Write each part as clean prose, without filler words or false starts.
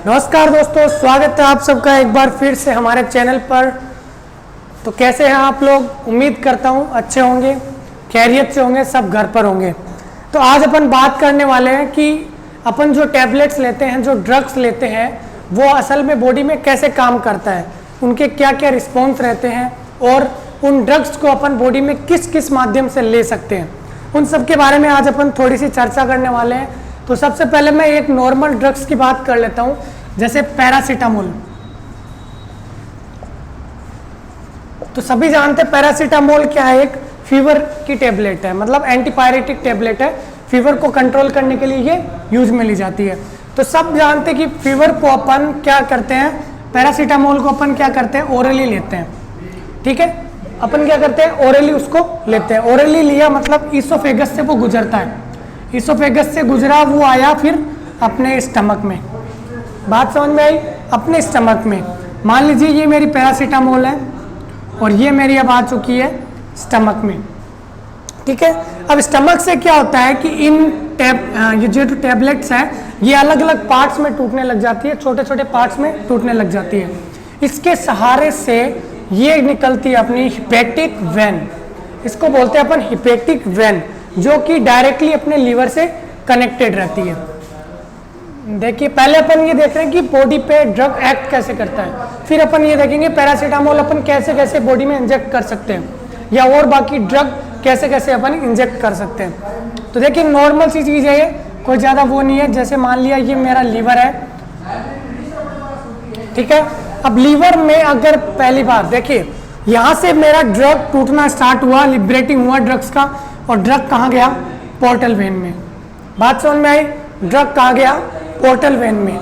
नमस्कार दोस्तों, स्वागत है आप सबका एक बार फिर से हमारे चैनल पर। तो कैसे हैं आप लोग? उम्मीद करता हूं अच्छे होंगे, खैरियत से होंगे, सब घर पर होंगे। तो आज अपन बात करने वाले हैं कि अपन जो टैबलेट्स लेते हैं, जो ड्रग्स लेते हैं, वो असल में बॉडी में कैसे काम करता है, उनके क्या क्या रिस्पॉन्स रहते हैं और उन ड्रग्स को अपन बॉडी में किस किस माध्यम से ले सकते हैं, उन सब के बारे में आज अपन थोड़ी सी चर्चा करने वाले हैं। तो सबसे पहले मैं एक नॉर्मल ड्रग्स की बात कर लेता हूं, जैसे पैरासीटामोल। तो सभी जानते हैं पैरासीटामोल क्या है, एक फीवर की टेबलेट है, मतलब एंटीपायरेटिक टेबलेट है। फीवर को कंट्रोल करने के लिए ये यूज में ली जाती है। तो सब जानते हैं कि फीवर को अपन क्या करते हैं, पैरासीटामोल को अपन क्या करते हैं, ओरली लेते हैं। ठीक है, अपन क्या करते हैं, ओरली उसको लेते हैं। ओरली लिया मतलब ईसोफेगस से वो गुजरता है, ईसोफेगस से गुजरा, वो आया फिर अपने स्टमक में। बात समझ में आई? अपने स्टमक में। मान लीजिए ये मेरी पैरासीटामोल है और ये मेरी अब आ चुकी है स्टमक में। ठीक है, अब स्टमक से क्या होता है कि ये जो टैबलेट्स हैं ये अलग अलग पार्ट्स में टूटने लग जाती है, छोटे छोटे पार्ट्स में टूटने लग जाती है। इसके सहारे से ये निकलती है अपनी हिपेटिक वेन, इसको बोलते हैं अपन हिपेटिक वेन, जो कि डायरेक्टली अपने लीवर से कनेक्टेड रहती है। देखिए, पहले अपन ये देख रहे हैं कि बॉडी पे ड्रग एक्ट कैसे करता है, फिर अपन ये देखेंगे पैरासीटामोल अपन कैसे कैसे बॉडी में इंजेक्ट कर सकते हैं, या और बाकी ड्रग कैसे कैसे अपन इंजेक्ट कर सकते हैं। तो देखिए, नॉर्मल सी चीज़ है ये, कोई ज़्यादा वो नहीं है। जैसे मान लिया ये मेरा लीवर है, ठीक है। अब लीवर में अगर पहली बार देखिए, यहाँ से मेरा ड्रग टूटना स्टार्ट हुआ, लिबरेटिंग हुआ ड्रग्स का, और ड्रग कहाँ गया? पोर्टल वेन में। बात समझ में आई? ड्रग कहाँ गया? पोर्टल वेन में।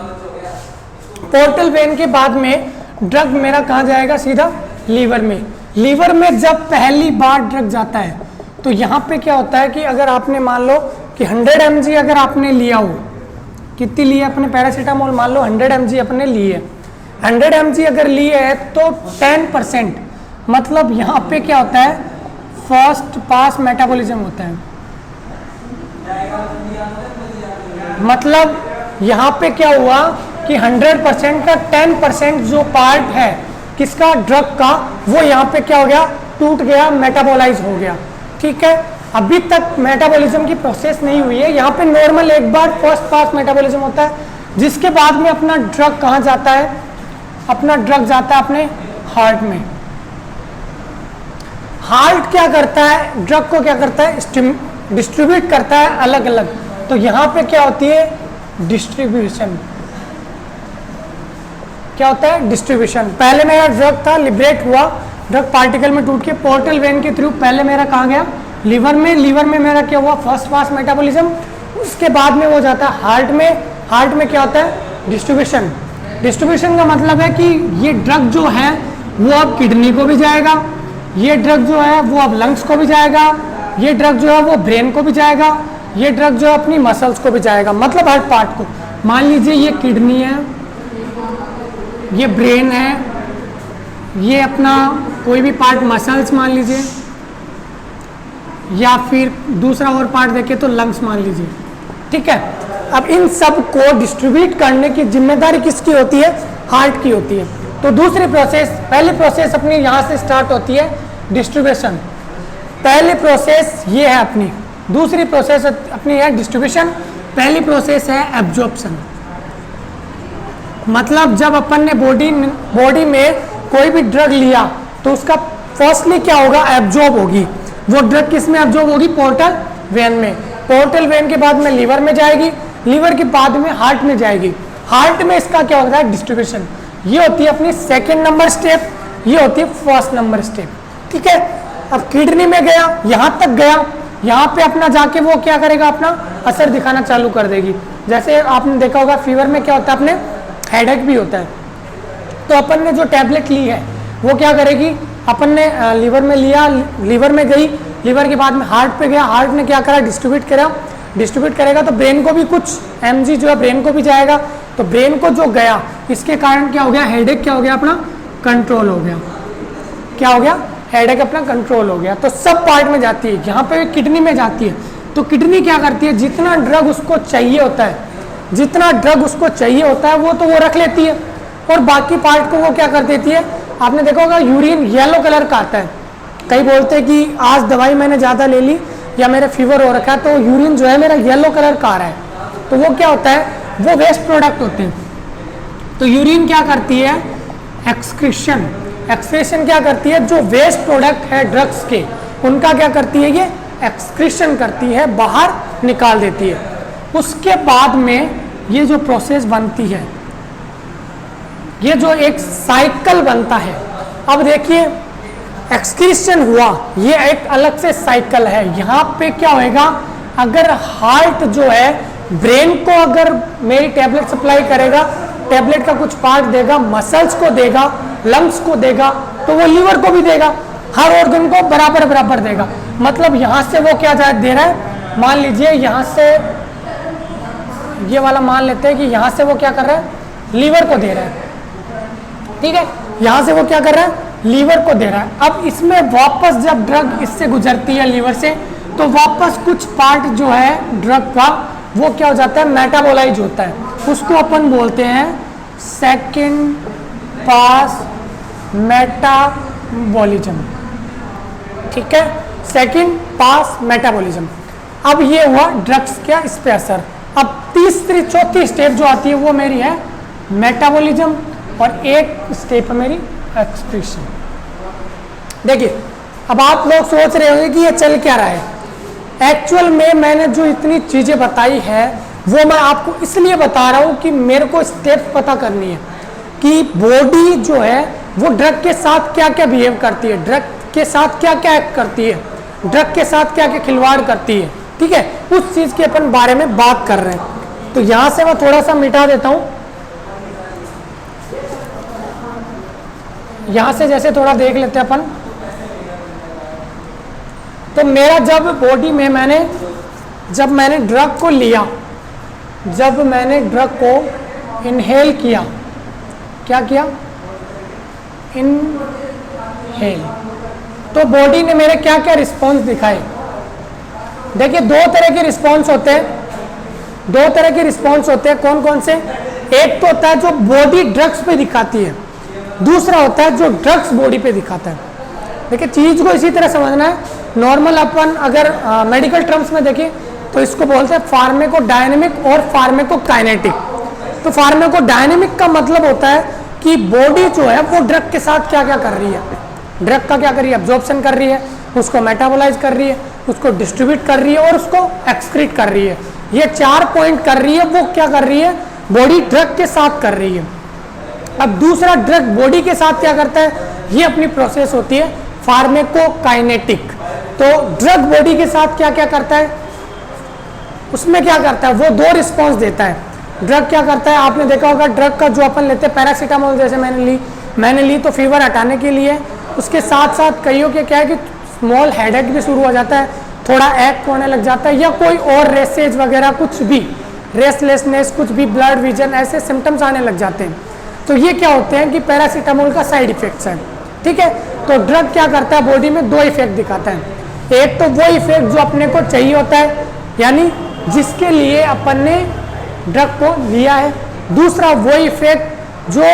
पोर्टल वेन के बाद में ड्रग मेरा कहाँ जाएगा? सीधा लीवर में। लीवर में जब पहली बार ड्रग जाता है तो यहाँ पे क्या होता है कि अगर आपने मान लो कि 100 mg अगर आपने लिया हो, कितनी ली है अपने पैरासीटामोल? मान लो 100 mg अपने ली है। 100 mg अगर लिए है तो 10%, मतलब यहाँ पे क्या होता है, फर्स्ट पास मेटाबॉलिज्म होता है। मतलब यहाँ पे क्या हुआ कि 100% का 10% जो पार्ट है किसका? ड्रग का, वो यहाँ पे क्या हो गया? टूट गया, मेटाबोलाइज हो गया। ठीक है, अभी तक मेटाबॉलिज्म की प्रोसेस नहीं हुई है। यहाँ पे नॉर्मल एक बार फर्स्ट पास मेटाबॉलिज्म होता है, जिसके बाद में अपना ड्रग कहाँ जाता है? अपना ड्रग जाता है अपने हार्ट में। हार्ट क्या करता है? ड्रग को क्या करता है? डिस्ट्रीब्यूट करता है अलग अलग। तो यहाँ पे क्या होती है? डिस्ट्रीब्यूशन। क्या होता है? डिस्ट्रीब्यूशन। पहले मेरा ड्रग था, लिबरेट हुआ, ड्रग पार्टिकल में टूट के पोर्टल वेन के थ्रू पहले मेरा कहाँ गया? लीवर में। लीवर में मेरा क्या हुआ? First pass metabolism. उसके बाद में वो जाता है हार्ट में। हार्ट में क्या होता है? डिस्ट्रीब्यूशन। डिस्ट्रीब्यूशन का मतलब है कि ये ड्रग जो है वो अब किडनी को भी जाएगा, ये ड्रग जो है वो अब लंग्स को भी जाएगा, ये ड्रग जो है वो ब्रेन को भी जाएगा, ये ड्रग जो है अपनी मसल्स को भी जाएगा, मतलब हर पार्ट को। मान लीजिए ये किडनी है, ये ब्रेन है, ये अपना कोई भी पार्ट मसल्स मान लीजिए, या फिर दूसरा और पार्ट देखें तो लंग्स मान लीजिए। ठीक है, अब इन सब को डिस्ट्रीब्यूट करने की जिम्मेदारी किसकी होती है? हार्ट की होती है। तो दूसरी प्रोसेस, पहली प्रोसेस अपनी यहाँ से स्टार्ट होती है डिस्ट्रीब्यूशन। पहली प्रोसेस ये है अपनी, दूसरी प्रोसेस अपनी है डिस्ट्रीब्यूशन, पहली प्रोसेस है एब्जॉर्प्शन। मतलब जब अपन ने बॉडी में कोई भी ड्रग लिया तो उसका फर्स्टली क्या होगा? एब्जॉर्ब होगी। वो ड्रग किस में एब्जॉर्ब होगी? पोर्टल वेन में। पोर्टल वेन के बाद में लीवर में जाएगी, लीवर के बाद में हार्ट में जाएगी। हार्ट में इसका क्या होता है? डिस्ट्रीब्यूशन। ये होती है अपनी सेकेंड नंबर स्टेप, ये होती है फर्स्ट नंबर स्टेप। ठीक है, अब किडनी में गया, यहाँ तक गया, यहाँ पे अपना जाके वो क्या करेगा? अपना असर दिखाना चालू कर देगी। जैसे आपने देखा होगा फीवर में क्या होता है? अपने हेडेक भी होता है। तो अपन ने जो टैबलेट ली है वो क्या करेगी? अपन ने लीवर में लिया, लीवर में गई, लीवर के बाद में हार्ट पे गया, हार्ट ने क्या करा? डिस्ट्रीब्यूट करा, डिस्ट्रीब्यूट करेगा तो ब्रेन को भी कुछ mg जो है ब्रेन को भी जाएगा। तो ब्रेन को जो गया, इसके कारण क्या हो गया? हेडेक क्या हो गया? अपना कंट्रोल हो गया। क्या हो गया? हेडेक अपना कंट्रोल हो गया। तो सब पार्ट में जाती है, यहाँ पे किडनी में जाती है। तो किडनी क्या करती है? जितना ड्रग उसको चाहिए होता है जितना ड्रग उसको चाहिए होता है वो तो वो रख लेती है, और बाकी पार्ट को वो क्या कर देती है। आपने देखा होगा यूरिन येलो कलर का आता है, कई बोलते हैं कि आज दवाई मैंने ज़्यादा ले ली या मेरा फीवर हो रखा है तो यूरिन जो है मेरा येलो कलर का आ रहा है, तो वो क्या होता है, वो वेस्ट प्रोडक्ट होते हैं। तो यूरिन क्या करती है, एक्सक्रीशन, एक्सक्रीशन क्या करती है, जो वेस्ट प्रोडक्ट है ड्रग्स के उनका क्या करती है, ये एक्सक्रीशन करती है, बाहर निकाल देती है। उसके बाद में ये जो प्रोसेस बनती है, ये जो एक साइकिल बनता है। अब देखिए एक्सक्रीशन हुआ, ये एक अलग से साइकिल है। यहाँ पे क्या होएगा, अगर हार्ट जो है ब्रेन को अगर मेरी टैबलेट सप्लाई करेगा, टैबलेट का कुछ पार्ट देगा, मसल्स को देगा, लंग्स को देगा, तो वो लीवर को भी देगा, हर ऑर्गन को बराबर बराबर देगा। मतलब यहाँ से वो क्या दे रहा है, मान लीजिए यहाँ से ये वाला मान लेते हैं कि यहाँ से वो क्या कर रहा है, लीवर को दे रहा है, ठीक है, यहाँ से वो क्या कर रहा है, लीवर को दे रहा है। अब इसमें वापस जब ड्रग इससे गुजरती है लीवर से, तो वापस कुछ पार्ट जो है ड्रग का वो क्या हो जाता है, मेटाबोलाइज होता है, उसको अपन बोलते हैं सेकंड पास मेटाबॉलिज्म, ठीक है, सेकंड पास मेटाबॉलिज्म। अब ये हुआ ड्रग्स क्या इस पे असर। अब तीसरी चौथी स्टेप जो आती है वो मेरी है मेटाबॉलिज्म, और एक स्टेप है मेरी एक्सक्रीशन। देखिए अब आप लोग सोच रहे होंगे कि ये चल क्या रहा है। एक्चुअल में मैंने जो इतनी चीजें बताई है वो मैं आपको इसलिए बता रहा हूं कि मेरे को स्टेप्स पता करनी है कि बॉडी जो है वो ड्रग के साथ क्या क्या बिहेव करती है, ड्रग के साथ क्या क्या एक्ट करती है, ड्रग के साथ क्या क्या खिलवाड़ करती है, ठीक है, उस चीज के अपन बारे में बात कर रहे हैं। तो यहां से मैं थोड़ा सा मिटा देता हूं, यहां से जैसे थोड़ा देख लेते हैं अपन। तो मेरा जब बॉडी में जब मैंने ड्रग को लिया, जब मैंने ड्रग को इनहेल किया, क्या किया, इनहेल, तो बॉडी ने मेरे क्या क्या रिस्पॉन्स दिखाए। देखिए दो तरह के रिस्पॉन्स होते हैं, दो तरह के रिस्पॉन्स होते हैं, कौन कौन से। एक तो होता है जो बॉडी ड्रग्स पे दिखाती है, दूसरा होता है जो ड्रग्स बॉडी पे दिखाता है। देखिए चीज को इसी तरह समझना है। नॉर्मल अपन अगर मेडिकल टर्म्स में देखें तो इसको बोलते हैं फार्मेकोडायनेमिक और फार्मेकोकाइनेटिक। तो फार्मेकोडायनेमिक का मतलब होता है कि बॉडी जो है वो ड्रग के साथ क्या क्या कर रही है, ड्रग का क्या कर रही है, एब्जॉर्प्शन कर रही है, उसको मेटाबोलाइज कर रही है, उसको डिस्ट्रीब्यूट कर रही है और उसको एक्सक्रीट कर रही है। ये 4 पॉइंट कर रही है, वो क्या कर रही है, बॉडी ड्रग के साथ कर रही है। अब दूसरा ड्रग बॉडी के साथ क्या करता है, ये अपनी प्रोसेस होती है फार्मेकोकाइनेटिक। तो ड्रग बॉडी के साथ क्या क्या करता है, उसमें क्या करता है, वो 2 रिस्पॉन्स देता है। ड्रग क्या करता है, आपने देखा होगा ड्रग का जो अपन लेते हैं पैरासीटामोल, जैसे मैंने ली तो फीवर हटाने के लिए। उसके साथ साथ कईयों के क्या है कि स्मॉल हेडेक भी शुरू हो जाता है, थोड़ा एक होने लग जाता है, या कोई और रेसेज वगैरह कुछ भी, रेस्टलेसनेस, कुछ भी, ब्लड विजन, ऐसे सिम्टम्स आने लग जाते हैं। तो ये क्या होते हैं कि पैरासीटामोल का साइड इफेक्ट्स हैं, ठीक है। तो ड्रग क्या करता है, बॉडी में 2 इफेक्ट दिखाता है। एक तो वो इफेक्ट जो अपने को चाहिए होता है, यानी जिसके लिए अपन ने ड्रग को लिया है। दूसरा वो इफेक्ट जो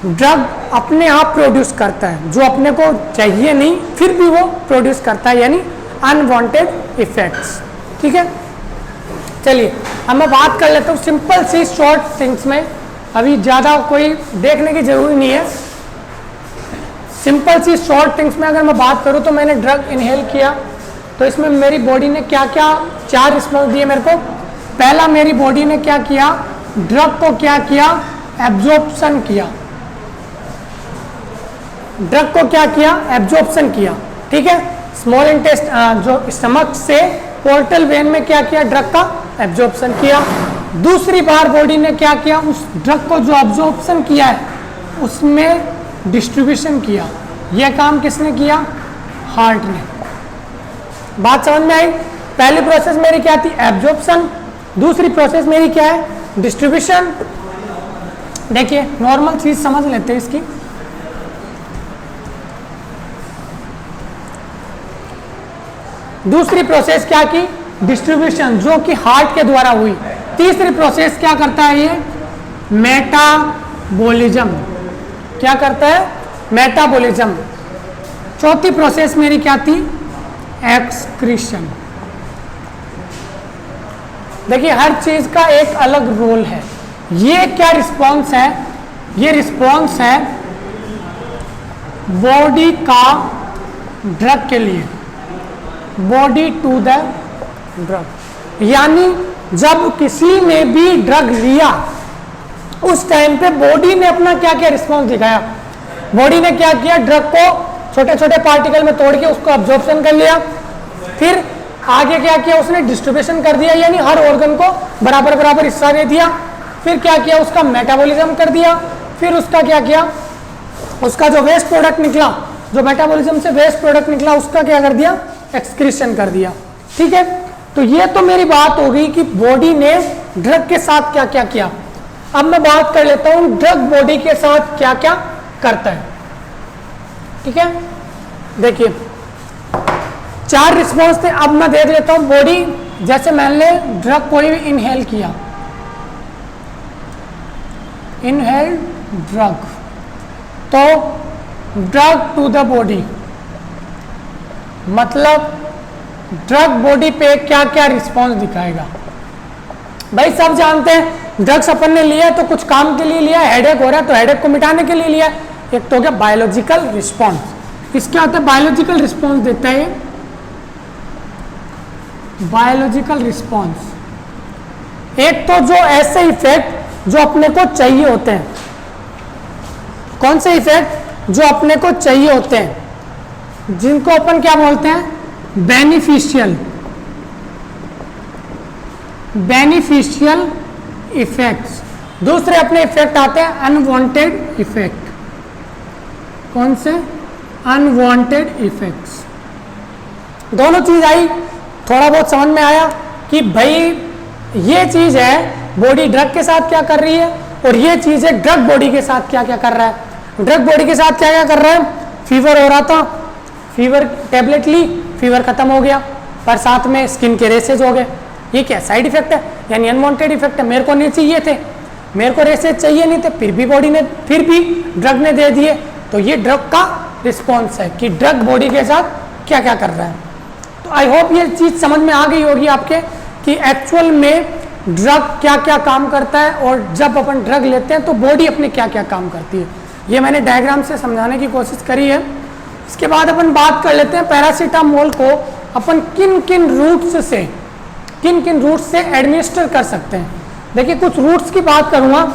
ड्रग अपने आप प्रोड्यूस करता है, जो अपने को चाहिए नहीं फिर भी वो प्रोड्यूस करता है, यानी अनवांटेड इफेक्ट्स, ठीक है। चलिए अब मैं बात कर लेता हूँ सिंपल सी शॉर्ट थिंग्स में, अभी ज़्यादा कोई देखने की जरूरी नहीं है। सिंपल सी शॉर्ट थिंग्स में अगर मैं बात करूँ तो मैंने ड्रग इनहेल किया, तो इसमें मेरी बॉडी ने क्या क्या 4 रिस्पॉन्स दिए मेरे को। पहला, मेरी बॉडी ने क्या किया, ड्रग को क्या किया, एब्जॉर्प्शन किया, ड्रग को क्या किया, एब्जॉर्प्शन किया, ठीक है। स्मॉल इंटेस्ट जो स्टमक से पोर्टल वेन में क्या किया, ड्रग का एब्जॉर्प्शन किया। दूसरी बार बॉडी ने क्या किया, उस ड्रग को जो एब्जॉर्प्शन किया है उसमें डिस्ट्रीब्यूशन किया। यह काम किसने किया, हार्ट ने। बात समझ में आई। पहली प्रोसेस मेरी क्या थी, एब्जॉर्प्शन, दूसरी प्रोसेस मेरी क्या है, डिस्ट्रीब्यूशन। देखिए नॉर्मल चीज समझ लेते हैं इसकी। दूसरी प्रोसेस क्या की, डिस्ट्रीब्यूशन, जो कि हार्ट के द्वारा हुई। तीसरी प्रोसेस क्या करता है ये, मेटाबॉलिज्म। क्या करता है, मेटाबॉलिज्म। चौथी प्रोसेस मेरी क्या थी, एक्सक्रीशन। देखिए हर चीज का एक अलग रोल है। ये क्या रिस्पॉन्स है, ये रिस्पॉन्स है बॉडी का ड्रग के लिए, बॉडी टू द ड्रग। यानी जब किसी ने भी ड्रग लिया उस टाइम पे बॉडी ने अपना क्या क्या रिस्पॉन्स दिखाया। बॉडी ने क्या किया, ड्रग को छोटे छोटे पार्टिकल में तोड़ के उसको अब्जॉर्प्शन कर लिया, फिर आगे क्या किया उसने, डिस्ट्रीब्यूशन कर दिया, यानी हर ऑर्गन को बराबर बराबर हिस्सा दे दिया। फिर क्या किया, उसका मेटाबॉलिज्म कर दिया। फिर उसका क्या किया, उसका जो वेस्ट प्रोडक्ट निकला, जो मेटाबॉलिज्म से वेस्ट प्रोडक्ट निकला, उसका क्या कर दिया, एक्सक्रीशन कर दिया। ठीक है, तो ये तो मेरी बात हो गई कि बॉडी ने ड्रग के साथ क्या क्या किया। अब मैं बात कर लेता हूं ड्रग बॉडी के साथ क्या क्या करता है। ठीक है, देखिए 4 रिस्पॉन्स थे। अब मैं देख लेता हूं बॉडी, जैसे मैंने ड्रग कोई भी इनहेल किया, इनहेल ड्रग, तो ड्रग टू द बॉडी, मतलब ड्रग बॉडी पे क्या क्या रिस्पॉन्स दिखाएगा। भाई सब जानते हैं ड्रग्स अपन ने लिया तो कुछ काम के लिए लिया, हेडेक हो रहा है तो हेडेक को मिटाने के लिए लिया। एक तो हो गया बायोलॉजिकल रिस्पॉन्स। इसके आता है बायोलॉजिकल रिस्पॉन्स देता है, बायोलॉजिकल रिस्पॉन्स। एक तो जो ऐसे इफेक्ट जो अपने को चाहिए होते हैं, कौन से इफेक्ट जो अपने को चाहिए होते हैं, जिनको अपन क्या बोलते हैं, बेनिफिशियल, बेनिफिशियल इफेक्ट्स। दूसरे अपने इफेक्ट आते हैं अनवांटेड इफेक्ट। कौन से, अनवांटेड इफेक्ट्स। दोनों चीज आई, थोड़ा बहुत समझ में आया कि भाई ये चीज है बॉडी ड्रग के साथ क्या कर रही है, और ये चीज है ड्रग बॉडी के साथ क्या क्या कर रहा है। ड्रग बॉडी के साथ क्या क्या कर रहा है, फीवर हो रहा था, फीवर टेबलेट ली, फीवर खत्म हो गया, पर साथ में स्किन के रेसेज हो गए। ये क्या साइड इफेक्ट है, यानी अनवांटेड इफेक्ट है। मेरे को नहीं चाहिए थे, मेरे को रेसेज चाहिए नहीं थे, फिर भी बॉडी ने, फिर भी ड्रग ने दे दिए। तो ये ड्रग का रिस्पॉन्स है कि ड्रग बॉडी के साथ क्या क्या कर रहा है। तो आई होप ये चीज समझ में आ गई होगी आपके कि एक्चुअल में ड्रग क्या क्या काम करता है, और जब अपन ड्रग लेते हैं तो बॉडी अपने क्या क्या काम करती है। ये मैंने डायग्राम से समझाने की कोशिश करी है। इसके बाद अपन बात कर लेते हैं पैरासीटामोल को अपन किन किन रूट्स से एडमिनिस्टर कर सकते हैं। देखिए कुछ रूट्स की बात करूंगा।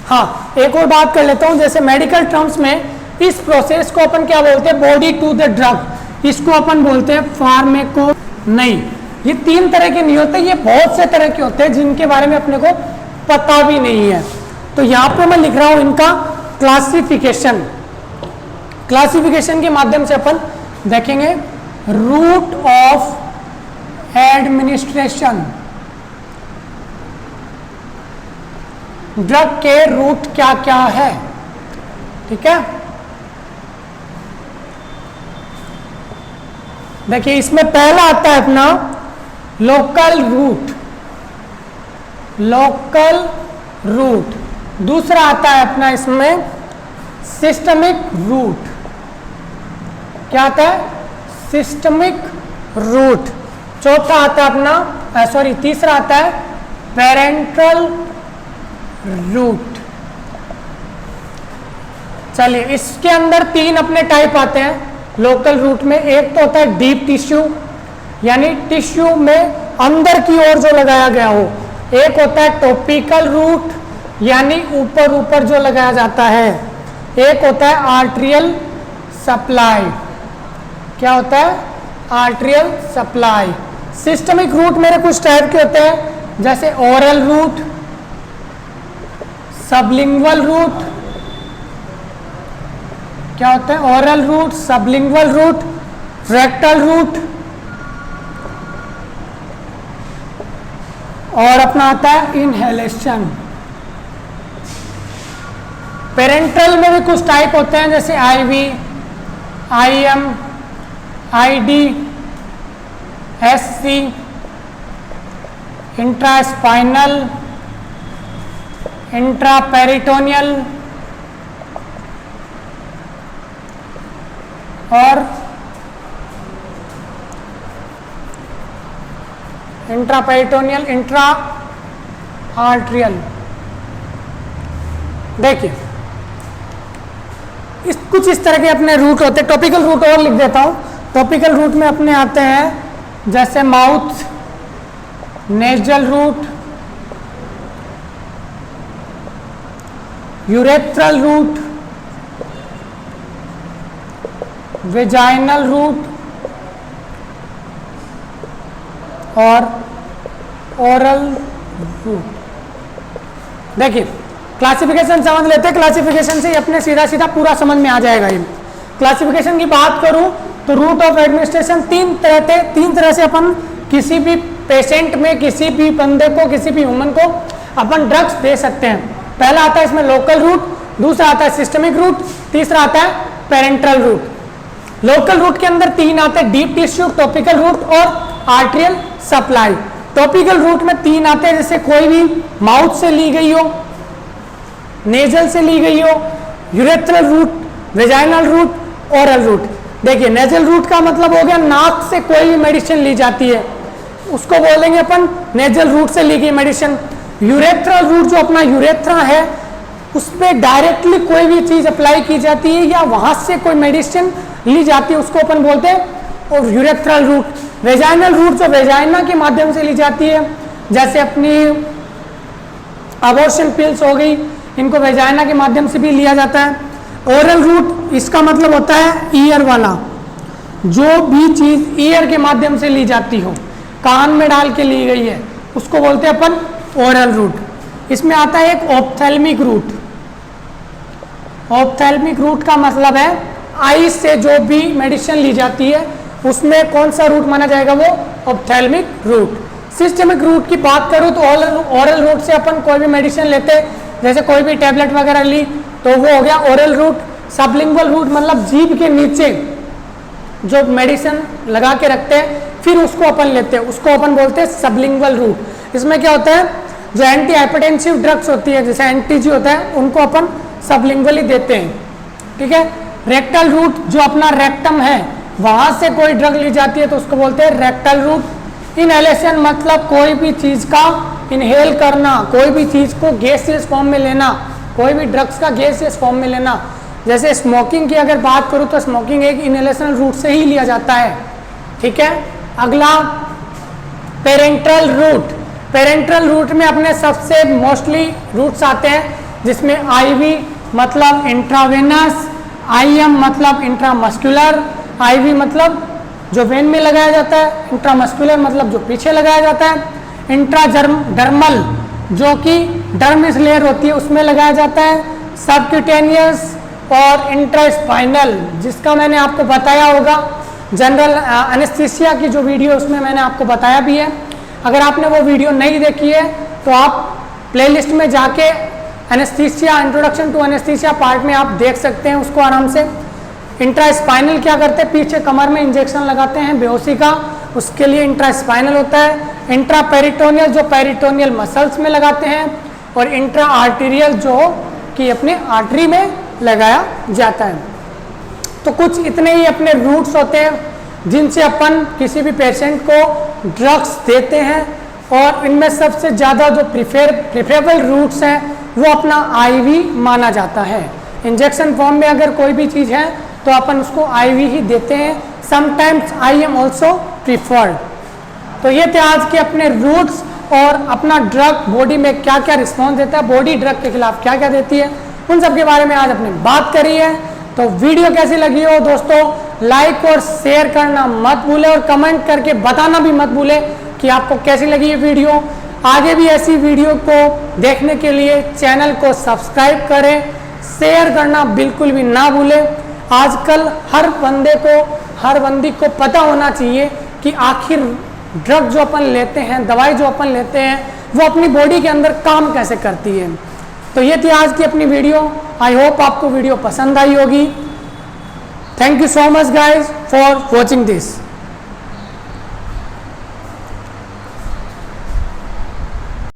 हाँ, एक और बात कर लेता हूं, जैसे मेडिकल टर्म्स में इस प्रोसेस को अपन क्या बोलते हैं, बॉडी टू द ड्रग। इसको अपन बोलते हैं फार्मेको। नहीं, ये 3 तरह के नहीं होते, ये बहुत से तरह के होते हैं जिनके बारे में अपने को पता भी नहीं है। तो यहाँ पे मैं लिख रहा हूं इनका क्लासिफिकेशन। क्लासिफिकेशन के माध्यम से अपन देखेंगे रूट ऑफ एडमिनिस्ट्रेशन, ड्रग के रूट क्या क्या है। ठीक है, देखिए इसमें पहला आता है अपना लोकल रूट, लोकल रूट। दूसरा आता है अपना इसमें सिस्टमिक रूट। क्या आता है, सिस्टमिक रूट। चौथा आता है अपना तीसरा आता है पेरेंट्रल रूट। चलिए इसके अंदर 3 अपने टाइप आते हैं लोकल रूट में। एक तो होता है डीप टिश्यू, यानी टिश्यू में अंदर की ओर जो लगाया गया हो। एक होता है टॉपिकल रूट, यानी ऊपर ऊपर जो लगाया जाता है। एक होता है आर्टरियल सप्लाई। क्या होता है, आर्टरियल सप्लाई। सिस्टमिक रूट मेरे कुछ टाइप के होते हैं, जैसे ओरल रूट, सबलिंगुअल रूट। क्या होता है, oral route, sublingual route, rectal route, और अपना आता है इनहेलेशन। पेरेंट्रल में भी कुछ टाइप होते हैं, जैसे IV, IM, ID, SC, intraspinal, intraperitoneal और इंट्रापेरिटोनियल, इंट्रा आर्ट्रियल। देखिए कुछ इस तरह के अपने रूट होते हैं। टॉपिकल रूट और लिख देता हूं। टॉपिकल रूट में अपने आते हैं जैसे mouth, nasal route, urethral route, vaginal route और ओरल रूट। देखिए क्लासिफिकेशन समझ लेते हैं। क्लासिफिकेशन से अपने सीधा सीधा पूरा समझ में आ जाएगा। ये क्लासिफिकेशन की बात करूं तो रूट ऑफ एडमिनिस्ट्रेशन तीन तरह से अपन किसी भी पेशेंट में, किसी भी बंदे को, किसी भी ह्यूमन को अपन ड्रग्स दे सकते हैं। पहला आता है इसमें लोकल रूट, दूसरा आता है सिस्टमिक रूट, तीसरा आता है पेरेंट्रल रूट। लोकल रूट के अंदर तीन आते हैं, डीप टिश्यू, टॉपिकल रूट और आर्टेरियल सप्लाई। टॉपिकल रूट में तीन आते हैं, जैसे कोई भी माउथ से ली गई हो, नेजल से ली गई हो, urethral route, vaginal route, oral route. देखिए नेजल रूट का मतलब हो गया नाक से कोई भी मेडिसिन ली जाती है, उसको बोलेंगे अपन नेजल रूट से ली गई मेडिसिन। यूरेथ्रल रूट जो अपना यूरेथ्रा है उस पर डायरेक्टली कोई भी चीज अप्लाई की जाती है या वहां से कोई मेडिसिन ली जाती है, उसको अपन बोलते हैं और यूरेथ्रल रूट। वेजाइनल रूट जो वेजाइना के माध्यम से ली जाती है, जैसे अपनी अबॉर्शन पिल्स हो गई, इनको वेजाइना के माध्यम से भी लिया जाता है। ओरल रूट इसका मतलब होता है ईयर वाला, जो भी चीज ईयर के माध्यम से ली जाती हो, कान में डाल के ली गई है, उसको बोलते हैं अपन ओरल रूट। इसमें आता है एक ऑप्थेल्मिक रूट। ऑप्थेल्मिक रूट का मतलब है आई से जो भी मेडिसिन ली जाती है उसमें कौन सा रूट माना जाएगा, वो ऑप्थेल्मिक रूट। सिस्टमिक रूट की बात करूं तो ओरल रूट से अपन कोई भी मेडिसिन लेते, जैसे कोई भी टैबलेट वगैरह ली तो वो हो गया ओरल रूट। सबलिंगुअल रूट मतलब जीभ के नीचे जो मेडिसिन लगा के रखते हैं फिर उसको अपन लेते हैं, उसको अपन बोलते हैं सबलिंगुअल रूट। इसमें क्या होता है, जो एंटी हाइपरटेंसिव ड्रग्स होती है जैसे एंटीजी होता है उनको अपन सबलिंगुअली देते हैं, ठीक है। रेक्टल रूट जो अपना रेक्टम है वहां से कोई ड्रग ली जाती है तो उसको बोलते हैं रेक्टल रूट। इनहेलेशन मतलब कोई भी चीज का इनहेल करना, कोई भी चीज को गैसियस फॉर्म में लेना, कोई भी ड्रग्स का गैसियस फॉर्म में लेना। जैसे स्मोकिंग की अगर बात करूं तो स्मोकिंग एक इनहेलेशन रूट से ही लिया जाता है, ठीक है। अगला पेरेंट्रल रूट। पेरेंट्रल रूट में अपने सबसे मोस्टली रूट्स आते हैं जिसमें आईवी मतलब इंट्रावेनस, आईएम मतलब इंट्रामस्कुलर, आईवी मतलब जो वेन में लगाया जाता है, इंट्रामस्कुलर मतलब जो पीछे लगाया जाता है, इंट्राडर्मल जो कि डर्मिस लेयर होती है उसमें लगाया जाता है, सबक्यूटेनियस और इंट्रास्पाइनल जिसका मैंने आपको बताया होगा जनरल एनेस्थीसिया की जो वीडियो उसमें मैंने आपको बताया भी है। अगर आपने वो वीडियो नहीं देखी है तो आप प्लेलिस्ट में जाके anaesthesia, introduction to anaesthesia part में आप देख सकते हैं उसको आराम से। इंट्रास्पाइनल क्या करते हैं, पीछे कमर में इंजेक्शन लगाते हैं बेहोशी का, उसके लिए इंट्रास्पाइनल होता है। इंट्रापेरिटोनियल जो पेरिटोनियल मसल्स में लगाते हैं, और इंट्रा आर्टीरियल जो कि अपने आर्टरी में लगाया जाता है। तो कुछ इतने ही अपने रूट्स होते हैं जिनसे अपन किसी भी पेशेंट को ड्रग्स देते हैं, और इनमें सबसे ज़्यादा जो प्रिफरेबल रूट्स हैं वो अपना आईवी माना जाता है। इंजेक्शन फॉर्म में अगर कोई भी चीज़ है तो अपन उसको आईवी ही देते हैं, समटाइम्स आईएम ऑल्सो प्रिफर्ड। तो ये थे आज के अपने रूट्स और अपना ड्रग बॉडी में क्या क्या रिस्पॉन्स देता है, बॉडी ड्रग के खिलाफ क्या क्या देती है, उन सब के बारे में आज अपने बात करी है। तो वीडियो कैसी लगी हो दोस्तों, लाइक और शेयर करना मत भूले और कमेंट करके बताना भी मत भूले कि आपको कैसी लगी ये वीडियो। आगे भी ऐसी वीडियो को देखने के लिए चैनल को सब्सक्राइब करें, शेयर करना बिल्कुल भी ना भूलें। आजकल हर बंदे को, हर बंदी को पता होना चाहिए कि आखिर ड्रग जो अपन लेते हैं, दवाई जो अपन लेते हैं, वो अपनी बॉडी के अंदर काम कैसे करती है। तो ये थी आज की अपनी वीडियो। आई होप आपको वीडियो पसंद आई होगी। Thank you so much guys for watching this.